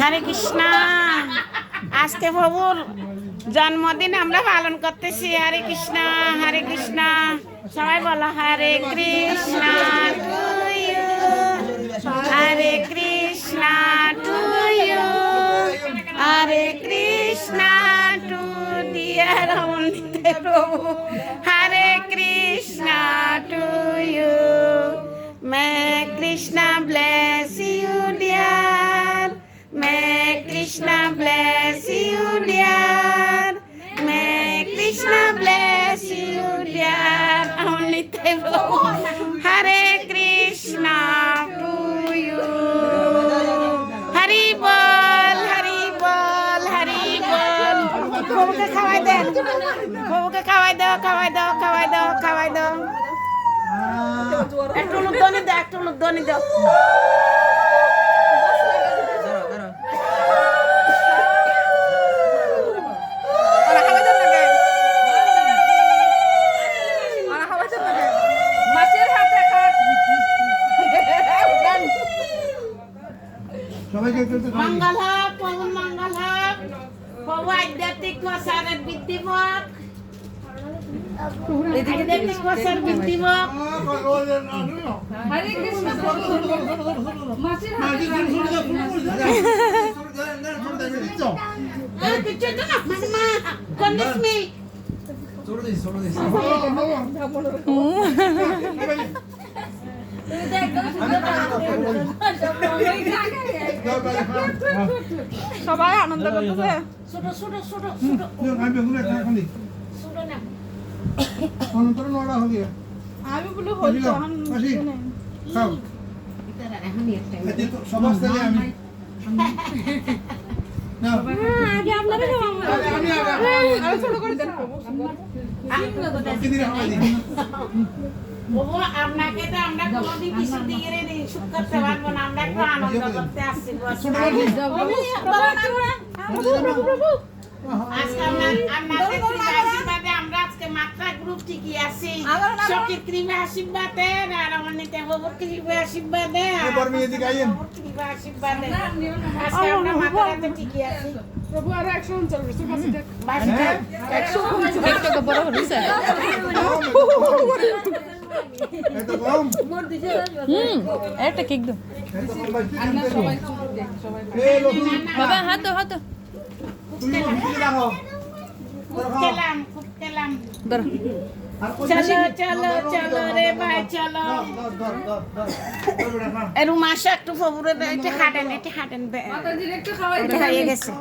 হরে কৃষ্ণ। আজকে প্রভুর জন্মদিন আমরা পালন করতেছি। হরে কৃষ্ণ হরে কৃষ্ণ। সবাই বলো Hare Krishna to you, Hare Krishna to you, Hare Krishna to dear Amrit Prabhu, Hare Krishna to you. मैं कृष्णा bless you dear, मैं कृष्णा bless you dear, मैं कृष्णा bless you dear। অমৃতে প্রভু হরে কৃষ্ণ টু ইউ। হরি বল হরি বল হরি বল। প্রভুকে খাওয়াই দেন, প্রভুকে খাওয়াই দাও খাওয়াই দাও খাওয়াই দাও খাওয়াই দাও। একটু উদ্যানি দাও, একটু উদ্যানি দাও। মঙ্গল হোক প্রভু, মঙ্গল হোক প্রভু। আধ্যাত্মিক প্রসারের বৃদ্ধি হোক, আধ্যাত্মিক প্রসার বৃদ্ধি হোক। হরে কৃষ্ণ। সবাই আনন্দ করতেছে। ছোট ছোট ছোট আমি বলে হইতো আপনাকে তো আমরা কোনোদিন কিছু দিয়ে সুখ করতে পারবো না। আমরা একটু আনন্দ করতে আসছি। আজকে আপনাদের আশীর্বাদে আমরা আজকে মাত্রা গ্রুপ ঠিকই আছি। সখীর কৃপা আশীর্বাদে আর অমৃত বাবুর কৃপা আশীর্বাদে কৃপা আশীর্বাদে আজকে আমরা মাত্রাতে ঠিকই আছি। প্রভু আর 139 বাসি দেখ। 100 বড় হইছে। একটা কেক দাও বাবা। হাত দাও হাত দাও। খেলাম খুব খেলাম। ধরো চলো চলো চলো রে ভাই চলো। এরু মাসে একটু ফবুরে এটা হাঁটেন, এটা হাঁটেন। মাতাজির একটু খাওয়াই এটা হয়ে গেছে।